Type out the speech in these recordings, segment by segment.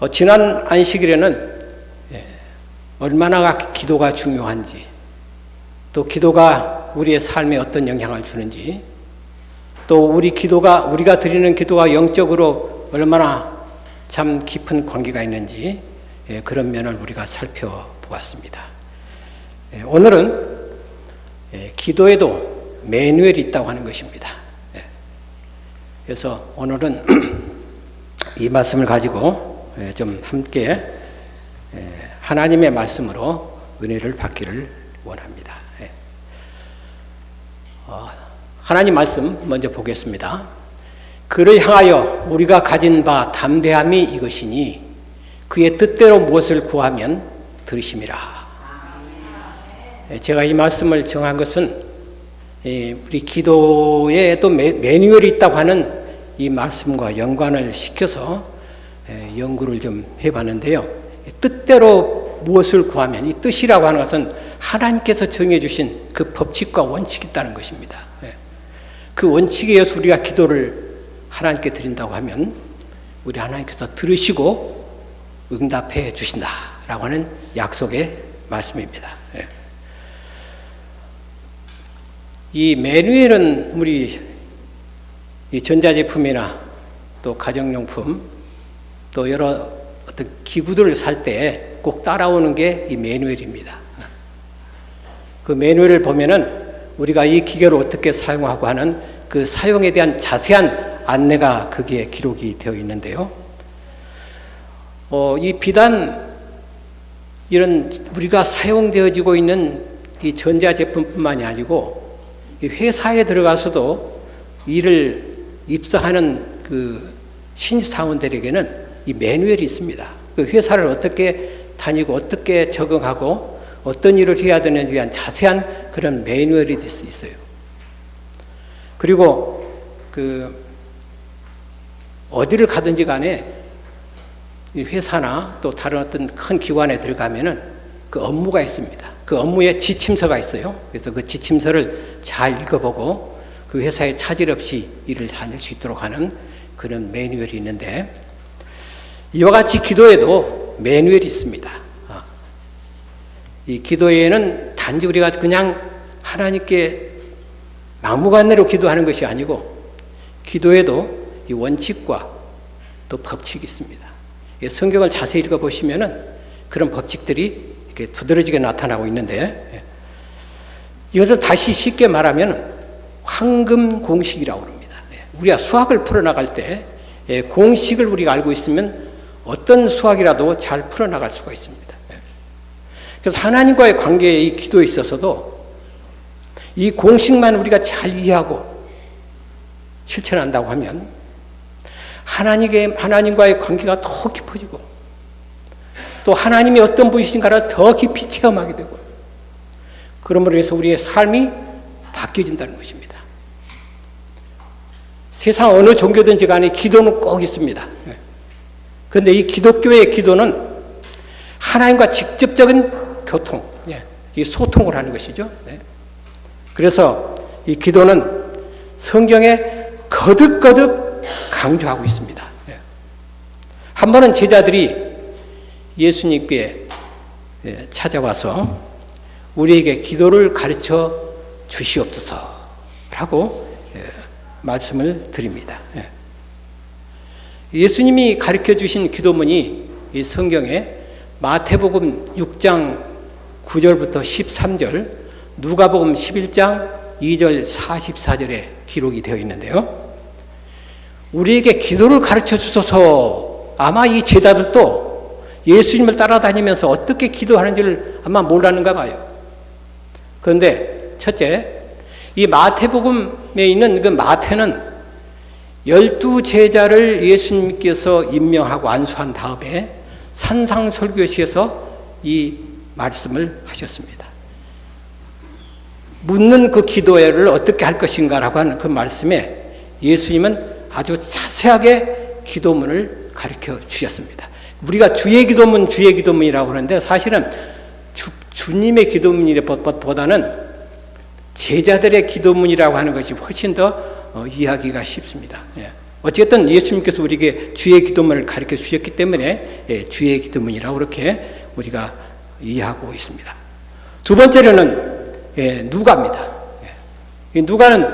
지난 안식일에는 얼마나 기도가 중요한지, 또 기도가 우리의 삶에 어떤 영향을 주는지, 또 우리가 드리는 기도가 영적으로 얼마나 참 깊은 관계가 있는지, 그런 면을 우리가 살펴보았습니다. 오늘은 기도에도 매뉴얼이 있다고 하는 것입니다. 그래서 오늘은 이 말씀을 가지고 좀 함께 하나님의 말씀으로 은혜를 받기를 원합니다. 하나님 말씀 먼저 보겠습니다. 그를 향하여 우리가 가진 바 담대함이 이것이니 그의 뜻대로 무엇을 구하면 들으심이라. 제가 이 말씀을 정한 것은 우리 기도에 또 매뉴얼이 있다고 하는 이 말씀과 연관을 시켜서 연구를 좀 해봤는데요. 뜻대로 무엇을 구하면, 이 뜻이라고 하는 것은 하나님께서 정해주신 그 법칙과 원칙이 있다는 것입니다. 그 원칙에 의해서 우리가 기도를 하나님께 드린다고 하면 우리 하나님께서 들으시고 응답해 주신다라고 하는 약속의 말씀입니다. 이 매뉴얼은 우리 이 전자제품이나 또 가정용품 또 여러 어떤 기구들을 살 때 꼭 따라오는 게 이 매뉴얼입니다. 그 매뉴얼을 보면은 우리가 이 기계를 어떻게 사용하고 하는 그 사용에 대한 자세한 안내가 거기에 기록이 되어 있는데요. 이 비단 이런 우리가 사용되어지고 있는 이 전자제품뿐만이 아니고 이 회사에 들어가서도 일을 입사하는 그 신입사원들에게는 이 매뉴얼이 있습니다. 그 회사를 어떻게 다니고 어떻게 적응하고 어떤 일을 해야 되는지에 대한 자세한 그런 매뉴얼이 될 수 있어요. 그리고 어디를 가든지 간에 이 회사나 또 다른 어떤 큰 기관에 들어가면은 그 업무가 있습니다. 그 업무에 지침서가 있어요. 그래서 그 지침서를 잘 읽어보고 그 회사에 차질 없이 일을 다닐 수 있도록 하는 그런 매뉴얼이 있는데, 이와 같이 기도에도 매뉴얼이 있습니다. 이 기도에는 단지 우리가 그냥 하나님께 막무가내로 기도하는 것이 아니고 기도에도 이 원칙과 또 법칙이 있습니다. 성경을 자세히 읽어보시면은 그런 법칙들이 이렇게 두드러지게 나타나고 있는데, 이것을 다시 쉽게 말하면 황금 공식이라고 합니다. 우리가 수학을 풀어나갈 때 공식을 우리가 알고 있으면 어떤 수학이라도 잘 풀어나갈 수가 있습니다. 그래서 하나님과의 관계에 이 기도에 있어서도 이 공식만 우리가 잘 이해하고 실천한다고 하면 하나님과의 관계가 더 깊어지고 또 하나님이 어떤 분이신가를 더 깊이 체험하게 되고, 그러므로 해서 우리의 삶이 바뀌어진다는 것입니다. 세상 어느 종교든지 간에 기도는 꼭 있습니다. 그런데 이 기독교의 기도는 하나님과 직접적인 교통, 이 소통을 하는 것이죠. 그래서 이 기도는 성경에 거듭거듭 강조하고 있습니다. 한 번은 제자들이 예수님께 찾아와서 우리에게 기도를 가르쳐 주시옵소서라고 말씀을 드립니다. 예수님이 가르쳐 주신 기도문이 이 성경에 마태복음 6장 9절부터 13절, 누가복음 11장 2절 44절에 기록이 되어 있는데요. 우리에게 기도를 가르쳐 주소서. 아마 이 제자들도 예수님을 따라다니면서 어떻게 기도하는지를 아마 몰랐는가 봐요. 그런데 첫째, 이 마태복음에 있는 그 마태는 12제자를 예수님께서 임명하고 안수한 다음에 산상설교시에서 이 말씀을 하셨습니다. 묻는 그 기도를 어떻게 할 것인가라고 하는 그 말씀에 예수님은 아주 자세하게 기도문을 가르쳐 주셨습니다. 우리가 주의 기도문이라고 하는데 사실은 주님의 기도문보다는 제자들의 기도문이라고 하는 것이 훨씬 더 이해하기가 쉽습니다. 어쨌든 예수님께서 우리에게 주의 기도문을 가르쳐 주셨기 때문에 주의 기도문이라고 그렇게 우리가 이해하고 있습니다. 두 번째로는 누가입니다. 이 누가는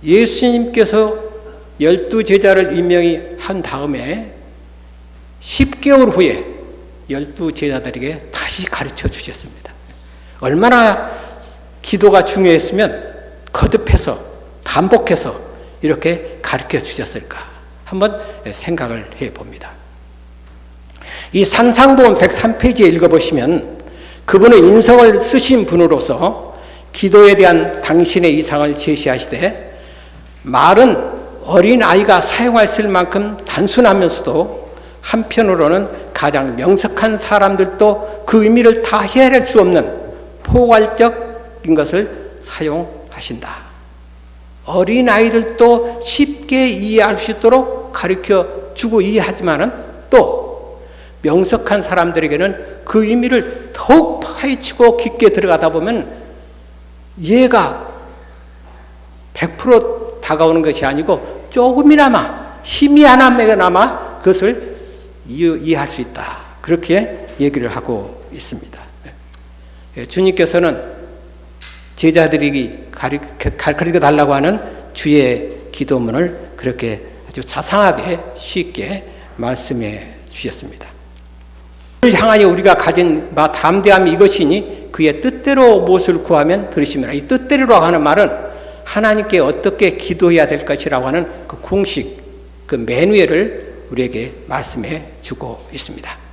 예수님께서 12제자를 임명이 한 다음에 10개월 후에 12제자들에게 다시 가르쳐 주셨습니다. 얼마나 기도가 중요했으면 거듭해서 반복해서 이렇게 가르쳐 주셨을까 한번 생각을 해봅니다. 이 산상보험 103페이지에 읽어보시면 그분은 인성을 쓰신 분으로서 기도에 대한 당신의 이상을 제시하시되 말은 어린아이가 사용할 수 있을 만큼 단순하면서도 한편으로는 가장 명석한 사람들도 그 의미를 다 헤아릴 수 없는 포괄적인 것을 사용하신다. 어린아이들도 쉽게 이해할 수 있도록 가르쳐주고 이해하지만은 또 명석한 사람들에게는 그 의미를 더욱 파헤치고 깊게 들어가다 보면 이해가 100% 다가오는 것이 아니고 조금이나마 희미하나마 그것을 이해할 수 있다. 그렇게 얘기를 하고 있습니다. 주님께서는 제자들이 가르쳐 달라고 하는 주의 기도문을 그렇게 아주 자상하게 쉽게 말씀해 주셨습니다. 그를 향하여 우리가 가진 담대함이 이것이니 그의 뜻대로 무엇을 구하면 들으시면, 이 뜻대로라고 하는 말은 하나님께 어떻게 기도해야 될 것이라고 하는 그 공식, 그 매뉴얼을 우리에게 말씀해 주고 있습니다.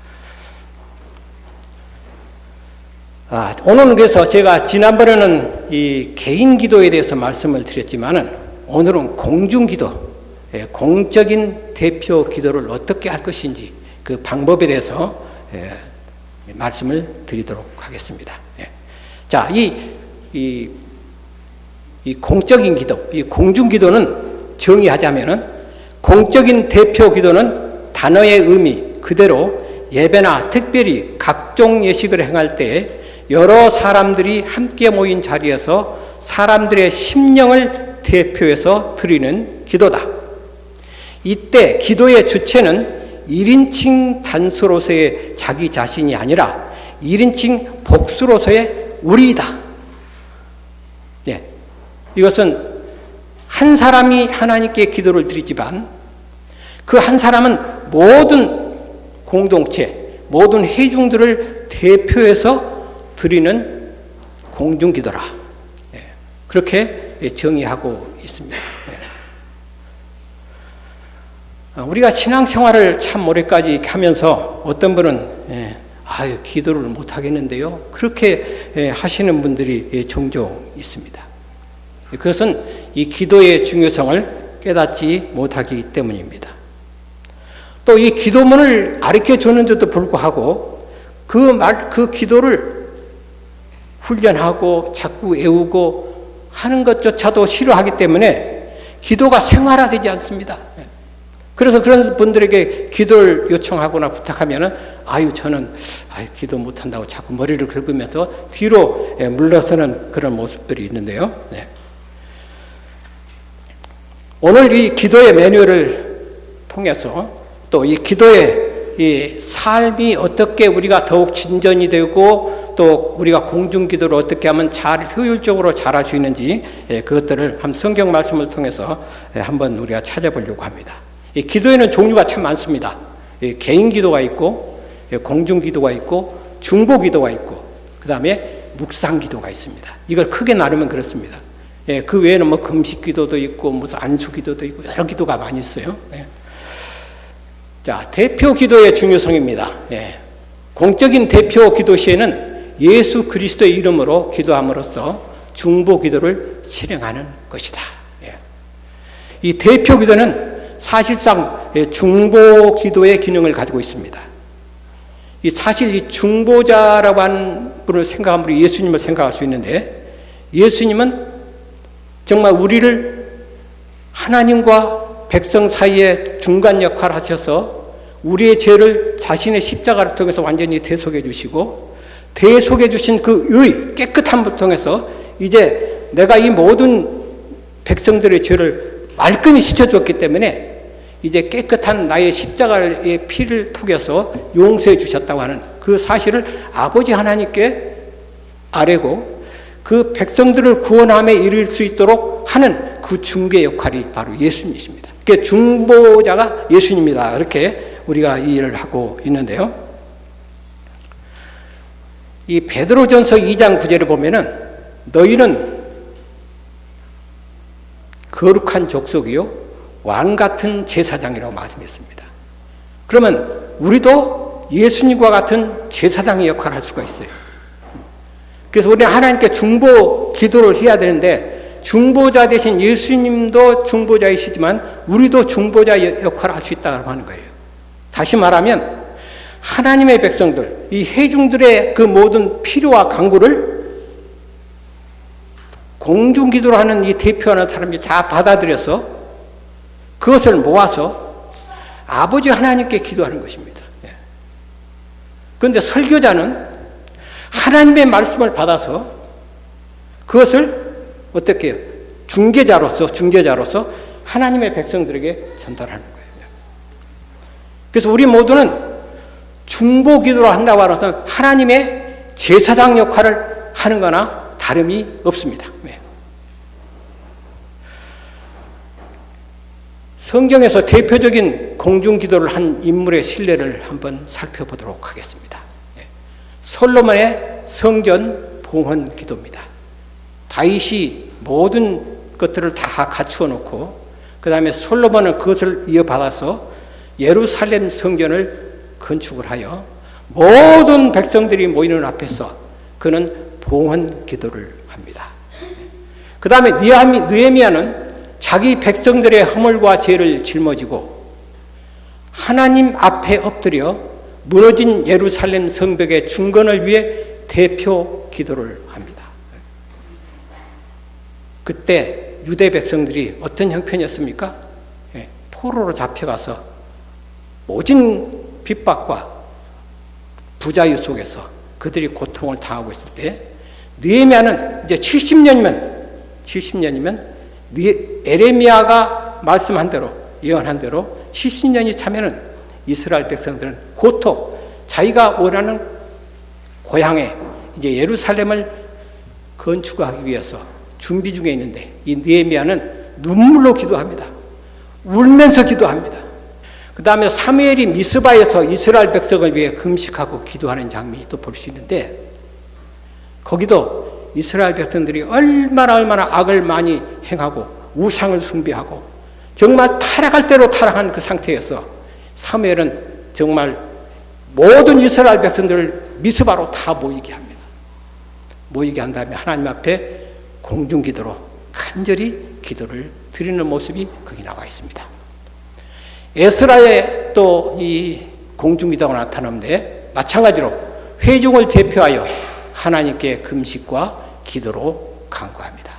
오늘은 그래서 제가 지난번에는 이 개인 기도에 대해서 말씀을 드렸지만은 오늘은 공중 기도, 공적인 대표 기도를 어떻게 할 것인지 그 방법에 대해서 말씀을 드리도록 하겠습니다. 자, 이 공적인 기도, 이 공중 기도는 정의하자면은 공적인 대표 기도는 단어의 의미 그대로 예배나 특별히 각종 예식을 행할 때 여러 사람들이 함께 모인 자리에서 사람들의 심령을 대표해서 드리는 기도다. 이때 기도의 주체는 1인칭 단수로서의 자기 자신이 아니라 1인칭 복수로서의 우리이다. 이것은 한 사람이 하나님께 기도를 드리지만 그 한 사람은 모든 공동체, 모든 회중들을 대표해서 드리는 공중기도라. 그렇게 정의하고 있습니다. 우리가 신앙생활을 참 오래까지 하면서 어떤 분은 기도를 못 하겠는데요. 그렇게 하시는 분들이 종종 있습니다. 그것은 이 기도의 중요성을 깨닫지 못하기 때문입니다. 또 이 기도문을 가르쳐 주는데도 불구하고 그 기도를 훈련하고 자꾸 외우고 하는 것조차도 싫어하기 때문에 기도가 생활화되지 않습니다. 그래서 그런 분들에게 기도를 요청하거나 부탁하면은 저는 기도 못한다고 자꾸 머리를 긁으면서 뒤로 물러서는 그런 모습들이 있는데요. 오늘 이 기도의 매뉴얼을 통해서 또 이 기도의 이 삶이 어떻게 우리가 더욱 진전이 되고 또 우리가 공중기도를 어떻게 하면 효율적으로 잘할 수 있는지 그것들을 한 성경 말씀을 통해서 한번 우리가 찾아보려고 합니다. 이 기도에는 종류가 참 많습니다. 개인 기도가 있고 공중 기도가 있고 중보 기도가 있고 그 다음에 묵상 기도가 있습니다. 이걸 크게 나누면 그렇습니다. 그 외에는 금식 기도도 있고 무슨 안수 기도도 있고 여러 기도가 많이 있어요. 자, 대표 기도의 중요성입니다. 공적인 대표 기도 시에는 예수 그리스도의 이름으로 기도함으로써 중보 기도를 실행하는 것이다. 이 대표 기도는 사실상 중보 기도의 기능을 가지고 있습니다. 사실 이 중보자라고 하는 분을 생각하면 우리 예수님을 생각할 수 있는데 예수님은 정말 우리를 하나님과 백성 사이에 중간 역할을 하셔서 우리의 죄를 자신의 십자가를 통해서 완전히 대속해 주시고 대속해 주신 그 깨끗함을 통해서 이제 내가 이 모든 백성들의 죄를 말끔히 씻어줬기 때문에 이제 깨끗한 나의 십자가의 피를 통해서 용서해 주셨다고 하는 그 사실을 아버지 하나님께 아뢰고 그 백성들을 구원함에 이를 수 있도록 하는 그 중개 역할이 바로 예수님이십니다. 그 중보자가 예수님이다. 그렇게 우리가 이해를 하고 있는데요. 이 베드로전서 2장 9절에 보면은 너희는 거룩한 족속이요 왕 같은 제사장이라고 말씀했습니다. 그러면 우리도 예수님과 같은 제사장의 역할을 할 수가 있어요. 그래서 우리는 하나님께 중보 기도를 해야 되는데 중보자 대신 예수님도 중보자이시지만 우리도 중보자 역할을 할 수 있다고 하는 거예요. 다시 말하면 하나님의 백성들, 이 회중들의 그 모든 필요와 간구를 공중기도를 하는 이 대표하는 사람이 다 받아들여서 그것을 모아서 아버지 하나님께 기도하는 것입니다. 그런데 설교자는 하나님의 말씀을 받아서 그것을 어떻게 해요? 중개자로서 하나님의 백성들에게 전달하는 거예요. 그래서 우리 모두는 중보 기도를 한다고 하면서 하나님의 제사장 역할을 하는 거나 다름이 없습니다. 성경에서 대표적인 공중기도를 한 인물의 신뢰를 한번 살펴보도록 하겠습니다. 솔로몬의 성전 봉헌 기도입니다. 다윗이 모든 것들을 다 갖추어 놓고 그 다음에 솔로몬은 그것을 이어받아서 예루살렘 성전을 건축을 하여 모든 백성들이 모이는 앞에서 그는 봉헌 기도를 합니다. 그 다음에 느헤미야는 자기 백성들의 허물과 죄를 짊어지고 하나님 앞에 엎드려 무너진 예루살렘 성벽의 중건을 위해 대표 기도를 합니다. 그때 유대 백성들이 어떤 형편이었습니까? 포로로 잡혀가서 모진 핍박과 부자유 속에서 그들이 고통을 당하고 있을 때 느헤미야는 이제 70년이면 에레미야가 말씀한 대로 예언한 대로 70년이 차면은 이스라엘 백성들은 고토 자기가 원하는 고향에 이제 예루살렘을 건축하기 위해서 준비 중에 있는데 이 느헤미야는 눈물로 기도합니다. 울면서 기도합니다. 그 다음에 사무엘이 미스바에서 이스라엘 백성을 위해 금식하고 기도하는 장면이 또 볼 수 있는데 거기도 이스라엘 백성들이 얼마나 악을 많이 행하고 우상을 숭배하고 정말 타락할 대로 타락한 그 상태에서 사무엘은 정말 모든 이스라엘 백성들을 미스바로 다 모이게 합니다. 모이게 한 다음에 하나님 앞에 공중기도로 간절히 기도를 드리는 모습이 거기 나와 있습니다. 에스라의 또 이 공중기도가 나타나는데 마찬가지로 회중을 대표하여 하나님께 금식과 기도로 간구합니다.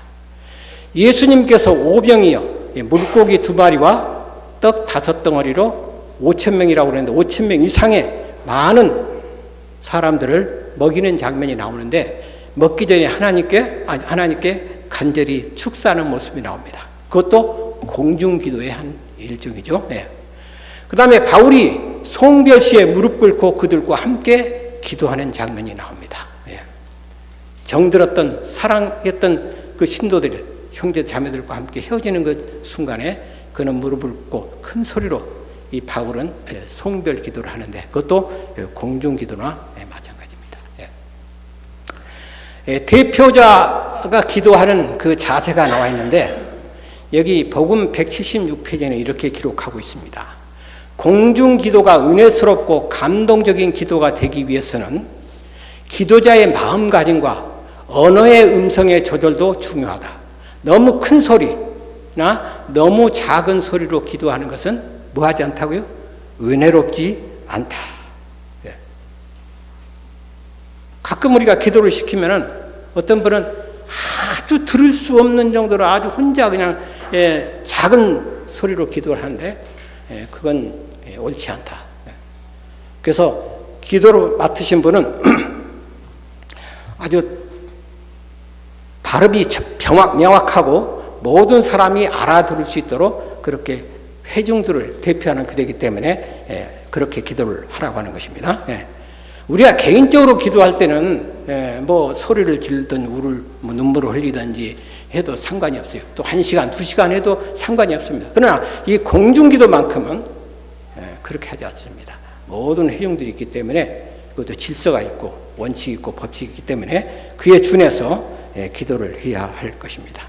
예수님께서 오병이어 물고기 2마리와 떡 5덩어리로 5,000명이라고 그랬는데 5,000명 이상의 많은 사람들을 먹이는 장면이 나오는데 먹기 전에 하나님께 간절히 축사하는 모습이 나옵니다. 그것도 공중기도의 한 일종이죠. 그 다음에 바울이 송별시에 무릎 꿇고 그들과 함께 기도하는 장면이 나옵니다. 정들었던 사랑했던 그 신도들 형제 자매들과 함께 헤어지는 그 순간에 그는 무릎을 꿇고 큰 소리로 이 바울은 송별 기도를 하는데 그것도 공중기도나 마찬가지입니다. 대표자가 기도하는 그 자세가 나와 있는데 여기 복음 176페이지에는 이렇게 기록하고 있습니다. 공중기도가 은혜스럽고 감동적인 기도가 되기 위해서는 기도자의 마음가짐과 언어의 음성의 조절도 중요하다. 너무 큰 소리나 너무 작은 소리로 기도하는 것은 뭐하지 않다고요? 은혜롭지 않다. 가끔 우리가 기도를 시키면은 어떤 분은 아주 들을 수 없는 정도로 아주 혼자 그냥 작은 소리로 기도를 하는데 그건 옳지 않다. 그래서 기도를 맡으신 분은 아주 발음이 명확하고 모든 사람이 알아들을 수 있도록 그렇게 회중들을 대표하는 기도이기 때문에 그렇게 기도를 하라고 하는 것입니다. 우리가 개인적으로 기도할 때는 뭐 소리를 지르든 뭐 눈물을 흘리든지 해도 상관이 없어요. 또 1시간, 2시간 해도 상관이 없습니다. 그러나 이 공중기도만큼은 그렇게 하지 않습니다. 모든 회중들이 있기 때문에 그것도 질서가 있고 원칙이 있고 법칙이 있기 때문에 그에 준해서 기도를 해야 할 것입니다.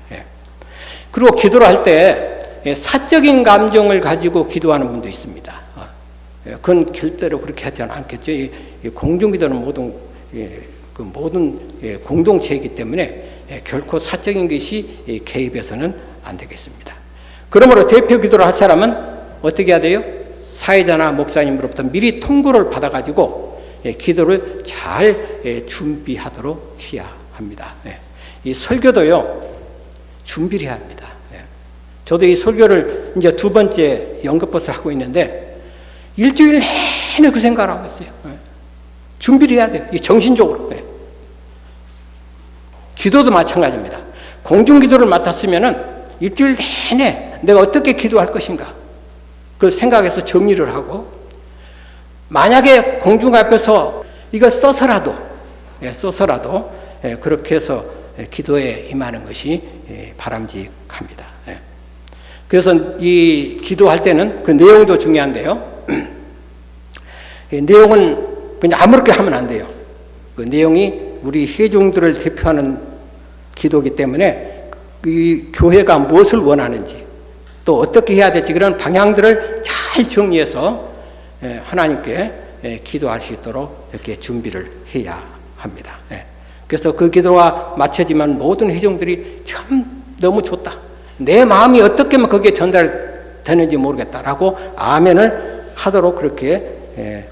그리고 기도를 할 때 사적인 감정을 가지고 기도하는 분도 있습니다. 그건 절대로 그렇게 하지 않겠죠. 이 공중기도는 모든 공동체이기 때문에 결코 사적인 것이 개입해서는 안 되겠습니다. 그러므로 대표 기도를 할 사람은 어떻게 해야 돼요? 사회자나 목사님으로부터 미리 통보를 받아가지고 기도를 잘 준비하도록 해야 합니다. 이 설교도요, 준비를 해야 합니다. 저도 이 설교를 이제 2번째 연극버스 하고 있는데 일주일 내내 그 생각을 하고 있어요. 준비를 해야 돼요. 정신적으로. 기도도 마찬가지입니다. 공중기도를 맡았으면은 일주일 내내 내가 어떻게 기도할 것인가 그걸 생각해서 정리를 하고, 만약에 공중 앞에서 이걸 써서라도 그렇게 해서 기도에 임하는 것이 바람직합니다. 그래서 이 기도할 때는 그 내용도 중요한데요. 내용은 그냥 아무렇게 하면 안 돼요. 그 내용이 우리 회중들을 대표하는 기도이기 때문에 이 교회가 무엇을 원하는지 또 어떻게 해야 될지 그런 방향들을 잘 정리해서 하나님께 기도할 수 있도록 이렇게 준비를 해야 합니다. 그래서 그 기도가 마쳐지면 모든 회중들이 참 너무 좋다. 내 마음이 어떻게 하면 거기에 전달되는지 모르겠다라고 아멘을 하도록 그렇게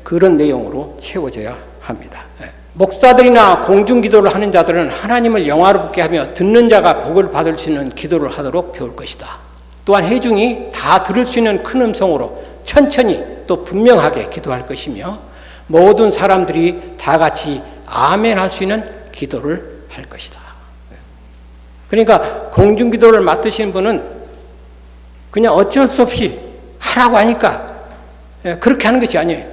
그런 내용으로 채워져야 합니다. 목사들이나 공중기도를 하는 자들은 하나님을 영화롭게 하며 듣는 자가 복을 받을 수 있는 기도를 하도록 배울 것이다. 또한 회중이 다 들을 수 있는 큰 음성으로 천천히 또 분명하게 기도할 것이며 모든 사람들이 다 같이 아멘 할 수 있는 기도를 할 것이다. 그러니까 공중기도를 맡으신 분은 그냥 어쩔 수 없이 하라고 하니까 그렇게 하는 것이 아니에요.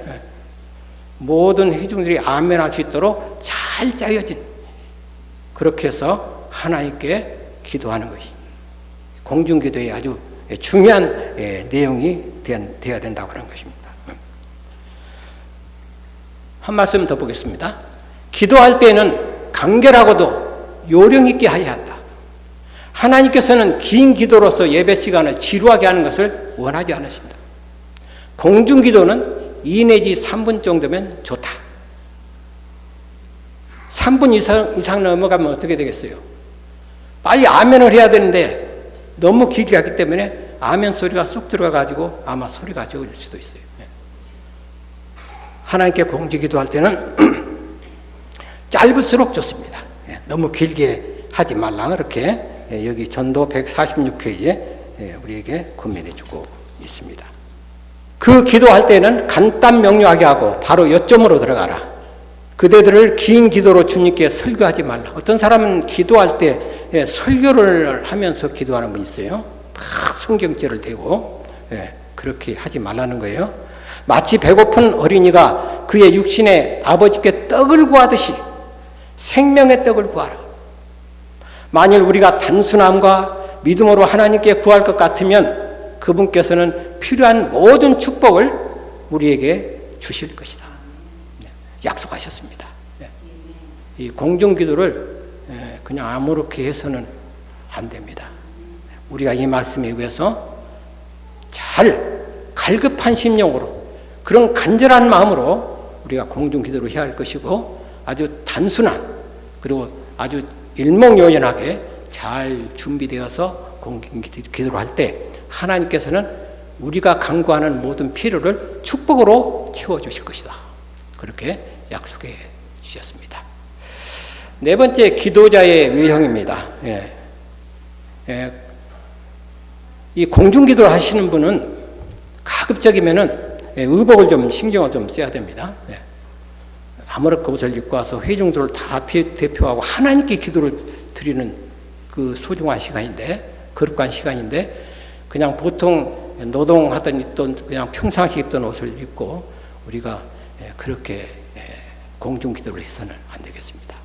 모든 회중들이 아멘 할 수 있도록 잘 짜여진, 그렇게 해서 하나님께 기도하는 것이 공중기도의 아주 중요한 내용이 되어야 된다고 하는 것입니다. 한 말씀 더 보겠습니다. 기도할 때는 간결하고도 요령 있게 하여야 한다. 하나님께서는 긴 기도로서 예배 시간을 지루하게 하는 것을 원하지 않으십니다. 공중기도는 2 내지 3분 정도면 좋다. 3분 이상 넘어가면 어떻게 되겠어요? 빨리 아멘을 해야 되는데 너무 길게 하기 때문에 아멘 소리가 쏙 들어가가지고 아마 소리가 적어질 수도 있어요. 하나님께 공중기도할 때는 짧을수록 좋습니다. 너무 길게 하지 말라 그렇게 여기 전도 146페이지에 우리에게 권면해 주고 있습니다. 그 기도할 때는 간단 명료하게 하고 바로 요점으로 들어가라. 그대들을 긴 기도로 주님께 설교하지 말라. 어떤 사람은 기도할 때 설교를 하면서 기도하는 분 있어요. 막 성경절을 대고 그렇게 하지 말라는 거예요. 마치 배고픈 어린이가 그의 육신의 아버지께 떡을 구하듯이 생명의 떡을 구하라. 만일 우리가 단순함과 믿음으로 하나님께 구할 것 같으면 그분께서는 필요한 모든 축복을 우리에게 주실 것이다. 약속하셨습니다. 이 공중기도를 그냥 아무렇게 해서는 안 됩니다. 우리가 이 말씀에 의해서 잘 갈급한 심령으로 그런 간절한 마음으로 우리가 공중기도를 해야 할 것이고 아주 단순한 그리고 아주 일목요연하게 잘 준비되어서 공중기도를 할 때 하나님께서는 우리가 간구하는 모든 필요를 축복으로 채워주실 것이다. 그렇게 약속해 주셨습니다. 네 번째, 기도자의 외형입니다. 이 공중기도를 하시는 분은 가급적이면은 의복을 좀 신경을 좀 써야 됩니다. 아무렇게 옷을 입고 와서 회중들을 다 대표하고 하나님께 기도를 드리는 그 소중한 시간인데, 거룩한 시간인데, 그냥 보통 노동하던 입던 그냥 평상시 입던 옷을 입고 우리가 그렇게 공중기도를 해서는 안 되겠습니다.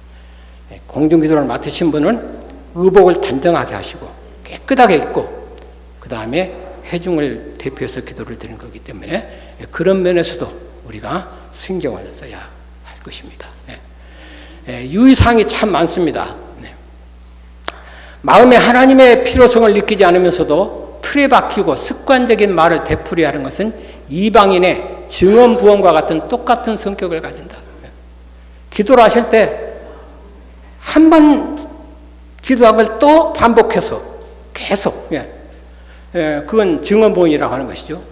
공중기도를 맡으신 분은 의복을 단정하게 하시고 깨끗하게 입고 그 다음에 회중을 대표해서 기도를 드리는 거기 때문에 그런 면에서도 우리가 신경을 써야 할 것입니다. 유의사항이 참 많습니다. 마음에 하나님의 필요성을 느끼지 않으면서도 틀에 박히고 습관적인 말을 되풀이하는 것은 이방인의 증언부언과 같은 똑같은 성격을 가진다. 기도를 하실 때 한 번 기도한 걸 또 반복해서 계속 그건 증언부언이라고 하는 것이죠.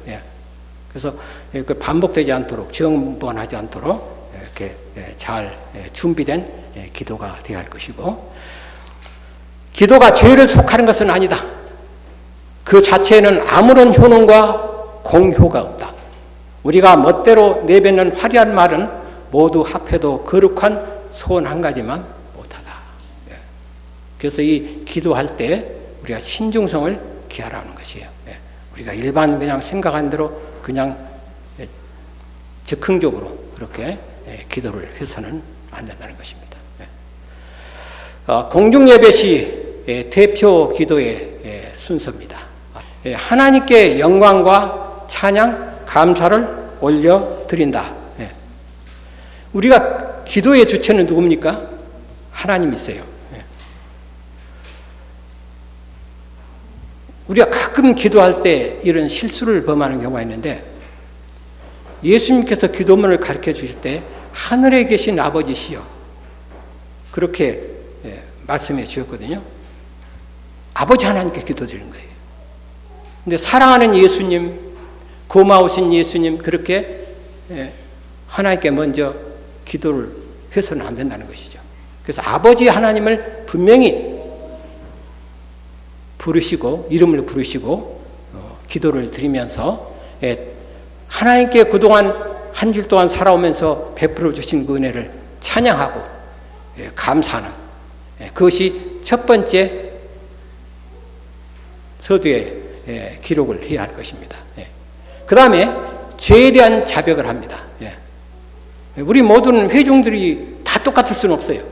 그래서 그 반복되지 않도록 증언부언하지 않도록 이렇게 잘 준비된 기도가 되어야 할 것이고 기도가 죄를 속하는 것은 아니다. 그 자체에는 아무런 효능과 공효가 없다. 우리가 멋대로 내뱉는 화려한 말은 모두 합해도 거룩한 소원 한 가지만 못하다. 그래서 이 기도할 때 우리가 신중성을 기하라는 것이에요. 우리가 일반 그냥 생각한 대로 그냥 즉흥적으로 그렇게 기도를 해서는 안 된다는 것입니다. 공중예배 시 대표 기도의 순서입니다. 하나님께 영광과 찬양, 감사를 올려드린다. 우리가 기도의 주체는 누굽니까? 하나님이세요. 우리가 가끔 기도할 때 이런 실수를 범하는 경우가 있는데 예수님께서 기도문을 가르쳐 주실 때 하늘에 계신 아버지시여 그렇게 말씀해 주셨거든요. 아버지 하나님께 기도드리는 거예요. 근데 사랑하는 예수님, 고마우신 예수님 그렇게 하나님께 먼저 기도를 해서는 안 된다는 것이죠. 그래서 아버지 하나님을 분명히 부르시고 이름을 부르시고 기도를 드리면서 하나님께 그동안 한 주 동안 살아오면서 베풀어 주신 그 은혜를 찬양하고 감사하는 그것이 첫 번째 서두에 기록을 해야 할 것입니다. 그 다음에 죄에 대한 자백을 합니다. 우리 모든 회중들이 다 똑같을 수는 없어요.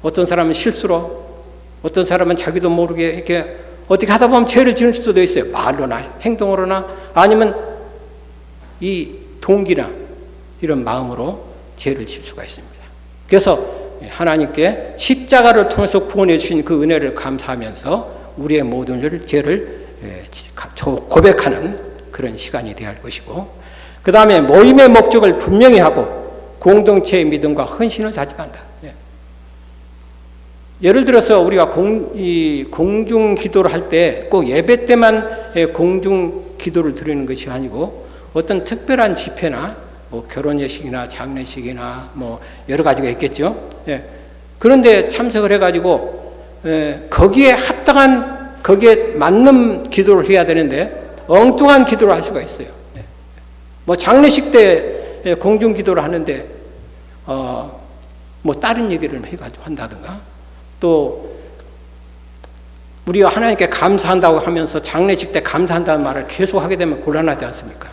어떤 사람은 실수로, 어떤 사람은 자기도 모르게 이렇게 어떻게 하다 보면 죄를 지을 수도 있어요. 말로나 행동으로나 아니면 이 동기나 이런 마음으로 죄를 지을 수가 있습니다. 그래서 하나님께 십자가를 통해서 구원해 주신 그 은혜를 감사하면서 우리의 모든 죄를 고백하는 그런 시간이 되어야 할 것이고 그 다음에 모임의 목적을 분명히 하고 공동체의 믿음과 헌신을 다짐한다. 예를 들어서 우리가 공중 기도를 할 때 꼭 예배 때만 공중 기도를 드리는 것이 아니고 어떤 특별한 집회나 뭐 결혼예식이나 장례식이나 뭐 여러 가지가 있겠죠. 그런데 참석을 해가지고 거기에 합당한 거기에 맞는 기도를 해야 되는데 엉뚱한 기도를 할 수가 있어요. 뭐 장례식 때 공중 기도를 하는데 뭐 다른 얘기를 해가지고 한다든가 또 우리가 하나님께 감사한다고 하면서 장례식 때 감사한다는 말을 계속 하게 되면 곤란하지 않습니까?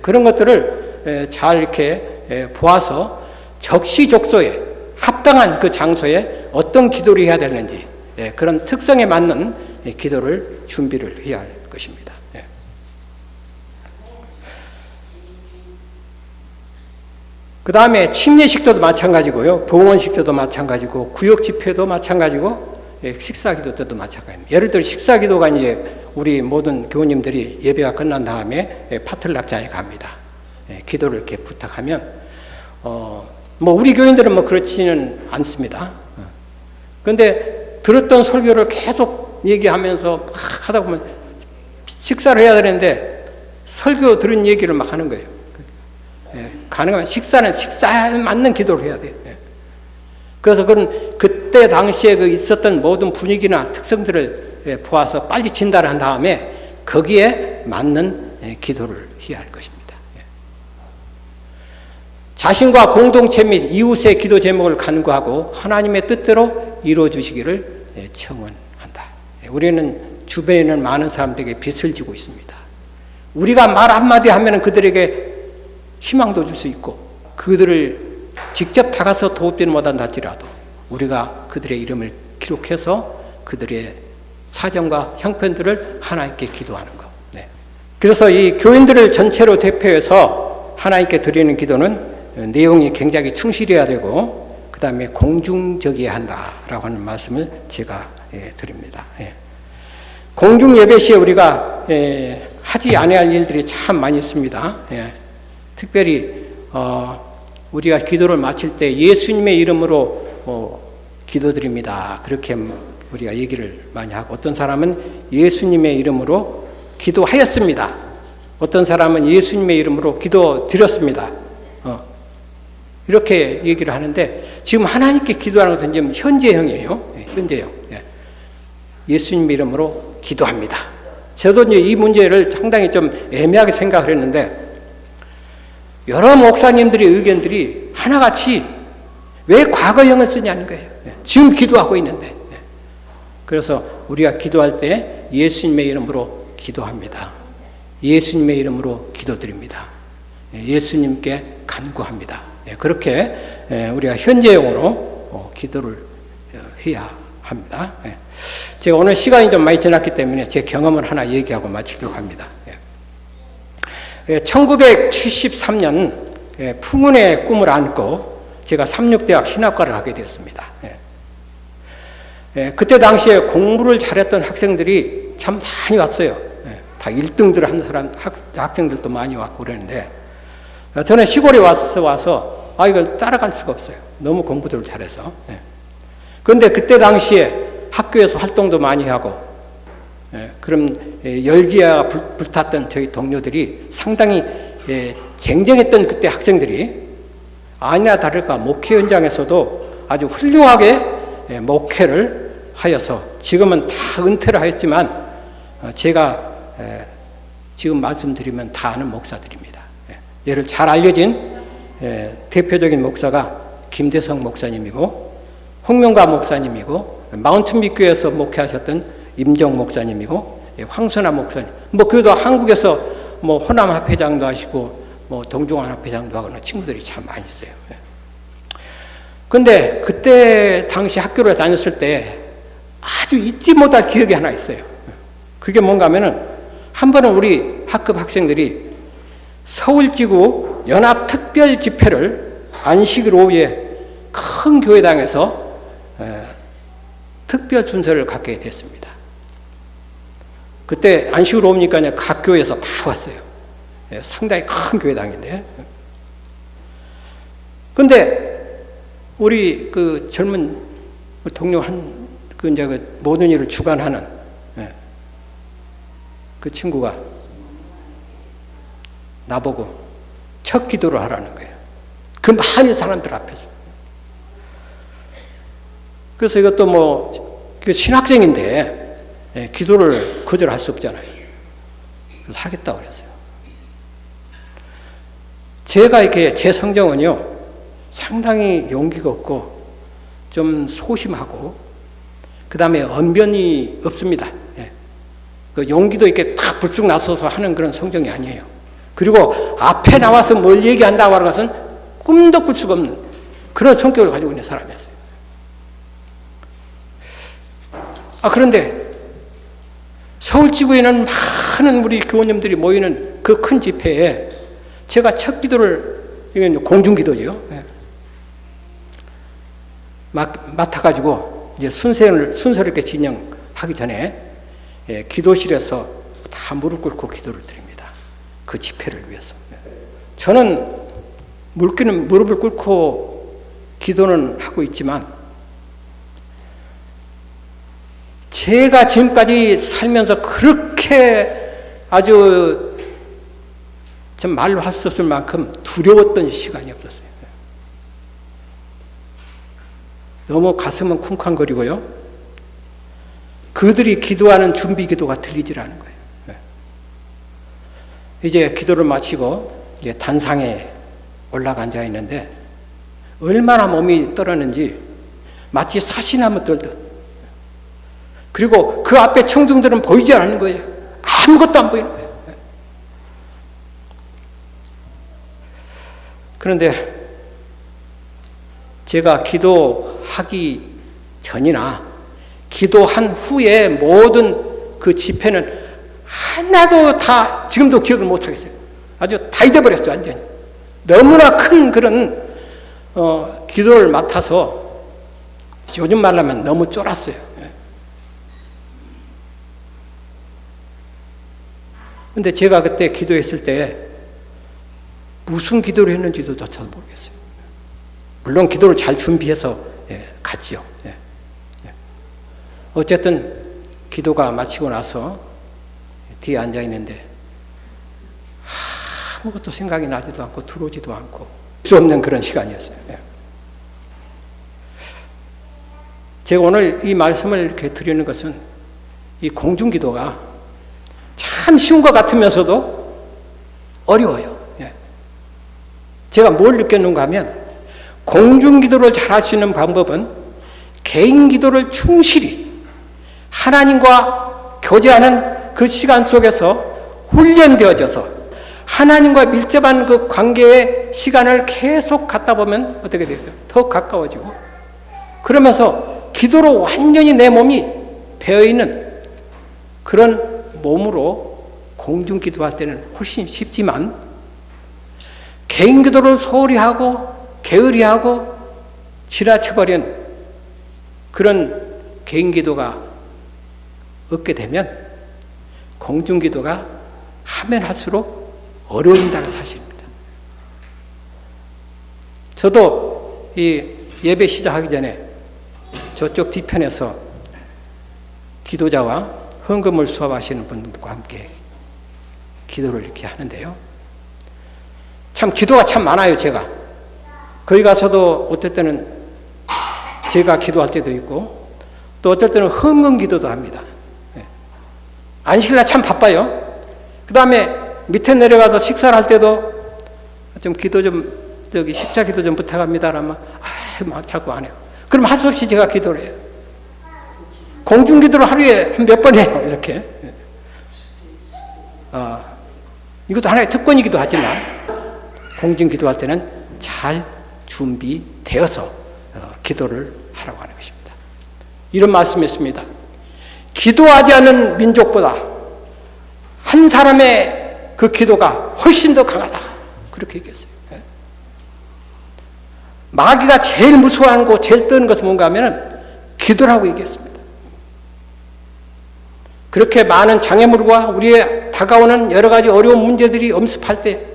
그런 것들을 잘 이렇게 보아서 적시적소에 합당한 그 장소에 어떤 기도를 해야 되는지 그런 특성에 맞는 기도를 준비를 해야 할 것입니다. 그 다음에 침례식도도 마찬가지고요. 봉헌식도도 마찬가지고 구역 집회도 마찬가지고 식사기도 때도 마찬가지입니다. 예를 들어 식사기도가 이제 우리 모든 교우님들이 예배가 끝난 다음에 파틀락장에 갑니다. 기도를 이렇게 부탁하면 뭐 우리 교인들은 뭐 그렇지는 않습니다. 그런데 들었던 설교를 계속 얘기하면서 막 하다 보면 식사를 해야 되는데 설교 들은 얘기를 막 하는 거예요. 가능하면 식사는 식사에 맞는 기도를 해야 돼요. 그래서 그때 당시에 그 있었던 모든 분위기나 특성들을 보아서 빨리 진단을 한 다음에 거기에 맞는 기도를 해야 할 것입니다. 자신과 공동체 및 이웃의 기도 제목을 간구하고 하나님의 뜻대로 이루어 주시기를 청원한다. 우리는 주변에 있는 많은 사람들에게 빚을 지고 있습니다. 우리가 말 한마디 하면 그들에게 희망도 줄 수 있고 그들을 직접 다가서 도우지는 못한다 할지라도 우리가 그들의 이름을 기록해서 그들의 사정과 형편들을 하나님께 기도하는 것. 네. 그래서 이 교인들을 전체로 대표해서 하나님께 드리는 기도는 내용이 굉장히 충실해야 되고 그 다음에 공중적이어야 한다라고 하는 말씀을 제가 드립니다. 공중 예배 시에 우리가 하지 않아야 할 일들이 참 많이 있습니다. 특별히 우리가 기도를 마칠 때 예수님의 이름으로 기도드립니다. 그렇게 우리가 얘기를 많이 하고 어떤 사람은 예수님의 이름으로 기도하였습니다. 어떤 사람은 예수님의 이름으로 기도드렸습니다. 이렇게 얘기를 하는데 지금 하나님께 기도하는 것은 지금 현재형이에요. 현재형. 예수님 이름으로 기도합니다. 저도 이제 이 문제를 상당히 좀 애매하게 생각을 했는데 여러 목사님들의 의견들이 하나같이 왜 과거형을 쓰냐는 거예요. 지금 기도하고 있는데. 그래서 우리가 기도할 때 예수님의 이름으로 기도합니다. 예수님의 이름으로 기도드립니다. 예수님께 간구합니다. 그렇게 우리가 현재형으로 기도를 해야 합니다. 제가 오늘 시간이 좀 많이 지났기 때문에 제 경험을 하나 얘기하고 마치려고 합니다. 1973년 풍운의 꿈을 안고 제가 삼육대학 신학과를 가게 되었습니다. 그때 당시에 공부를 잘했던 학생들이 참 많이 왔어요. 다 1등들 한 사람, 학생들도 많이 왔고 그랬는데 저는 시골에 와서 이걸 따라갈 수가 없어요. 너무 공부들을 잘해서. 그런데 그때 당시에 학교에서 활동도 많이 하고 그럼 열기가 불탔던 저희 동료들이 상당히 쟁쟁했던 그때 학생들이 아니나 다를까 목회 현장에서도 아주 훌륭하게 목회를 하여서 지금은 다 은퇴를 하였지만 제가 지금 말씀드리면 다 아는 목사들입니다. 얘를 잘 알려진 대표적인 목사가 김대성 목사님이고 홍명가 목사님이고 마운틴빛교회에서 목회하셨던 임정 목사님이고 황선아 목사님 그래도 한국에서 호남 합회장도 하시고 동중한 합회장도 하고 친구들이 참 많이 있어요. 그런데 그때 당시 학교를 다녔을 때 아주 잊지 못할 기억이 하나 있어요. 그게 뭔가 하면은 한 번은 우리 학급 학생들이 서울지구 연합특별 집회를 안식일 오후에 큰 교회당에서 특별 순서를 갖게 됐습니다. 그때 안식일 오후니까 각 교회에서 다 왔어요. 상당히 큰 교회당인데. 근데 우리 그 젊은 동료 그 모든 일을 주관하는 그 친구가 나보고 첫 기도를 하라는 거예요. 그 많은 사람들 앞에서. 그래서 이것도 그 신학생인데 기도를 거절할 수 없잖아요. 그래서 하겠다고 그랬어요. 제가 이렇게 제 성정은요 상당히 용기가 없고 좀 소심하고 그 다음에 언변이 없습니다. 그 용기도 이렇게 탁 불쑥 나서서 하는 그런 성정이 아니에요. 그리고 앞에 나와서 뭘 얘기한다고 하는 것은 꿈도 꿀 수가 없는 그런 성격을 가지고 있는 사람이었어요. 그런데 서울지구에는 많은 우리 교우님들이 모이는 그 큰 집회에 제가 첫 기도를, 이건 공중기도죠. 맡아가지고 이제 순서를 이렇게 진행하기 전에 기도실에서 다 무릎 꿇고 기도를 드립니다. 그 집회를 위해서. 저는 무릎을 꿇고 기도는 하고 있지만 제가 지금까지 살면서 그렇게 아주 좀 말로 할 수 없을 만큼 두려웠던 시간이 없었어요. 너무 가슴은 쿵쾅거리고요. 그들이 기도하는 준비 기도가 들리질 않은 거예요. 이제 기도를 마치고 이제 단상에 올라가 앉아 있는데 얼마나 몸이 떨었는지 마치 사시나무 떨듯. 그리고 그 앞에 청중들은 보이지 않는 거예요. 아무것도 안 보이는 거예요. 그런데 제가 기도하기 전이나 기도한 후에 모든 그 집회는 하나도 다 지금도 기억을 못하겠어요. 아주 다 잊어버렸어요. 완전히. 너무나 큰 그런 기도를 맡아서 요즘 말로 하면 너무 쫄았어요. 근데 제가 그때 기도했을 때 무슨 기도를 했는지도 잘 모르겠어요. 물론 기도를 잘 준비해서 갔지요. 어쨌든 기도가 마치고 나서 뒤에 앉아 있는데 아무것도 생각이 나지도 않고 들어오지도 않고 수 없는 그런 시간이었어요. 제가 오늘 이 말씀을 이렇게 드리는 것은 이 공중기도가 참 쉬운 것 같으면서도 어려워요. 제가 뭘 느꼈는가 하면 공중기도를 잘할 수 있는 방법은 개인기도를 충실히 하나님과 교제하는 그 시간 속에서 훈련되어져서 하나님과 밀접한 그 관계의 시간을 계속 갖다 보면 어떻게 되겠어요? 더 가까워지고 그러면서 기도로 완전히 내 몸이 배어있는 그런 몸으로 공중기도할 때는 훨씬 쉽지만 개인기도를 소홀히 하고 게으리하고 지나쳐버린 그런 개인기도가 없게 되면 공중기도가 하면 할수록 어려워진다는 사실입니다. 저도 이 예배 시작하기 전에 저쪽 뒤편에서 기도자와 헌금을 수합하시는 분들과 함께 기도를 이렇게 하는데요. 참 기도가 참 많아요. 제가 거기 가서도 어떨 때는 제가 기도할 때도 있고 또 어떨 때는 헌금 기도도 합니다. 안식일날 참 바빠요. 그 다음에 밑에 내려가서 식사를 할 때도 좀 기도 좀 십자 기도 좀 부탁합니다. 그러면 막 자꾸 안 해요. 그럼 할 수 없이 제가 기도를 해요. 공중 기도를 하루에 한 몇 번 해요. 이렇게. 이것도 하나의 특권이기도 하지만 공중 기도할 때는 잘 준비되어서 기도를 하라고 하는 것입니다. 이런 말씀이었습니다. 기도하지 않는 민족보다 한 사람의 그 기도가 훨씬 더 강하다. 그렇게 얘기했어요. 마귀가 제일 무서워하는 거, 제일 떠는 것은 뭔가 하면 기도라고 얘기했습니다. 그렇게 많은 장애물과 우리의 다가오는 여러 가지 어려운 문제들이 엄습할 때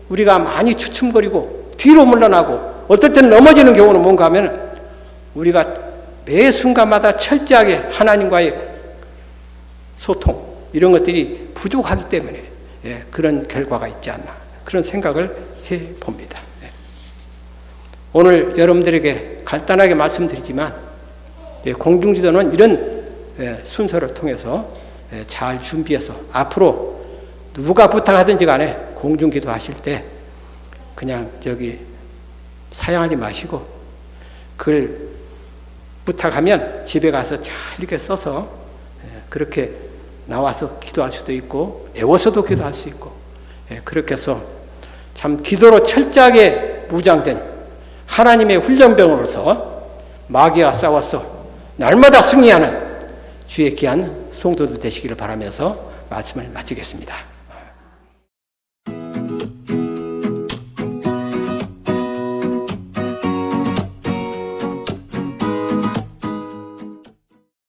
우리가 많이 주춤거리고 뒤로 물러나고 어떨 때는 넘어지는 경우는 뭔가 하면 우리가 매 순간마다 철저하게 하나님과의 소통 이런 것들이 부족하기 때문에 그런 결과가 있지 않나 그런 생각을 해봅니다. 오늘 여러분들에게 간단하게 말씀드리지만 공중기도는 이런 순서를 통해서 잘 준비해서 앞으로 누가 부탁하든지 간에 공중기도 하실 때 그냥 사양하지 마시고 그걸 부탁하면 집에 가서 잘 이렇게 써서 그렇게 나와서 기도할 수도 있고 애워서도 기도할 수 있고 그렇게 해서 참 기도로 철저하게 무장된 하나님의 훈련병으로서 마귀와 싸워서 날마다 승리하는 주의 귀한 성도들 되시기를 바라면서 말씀을 마치겠습니다.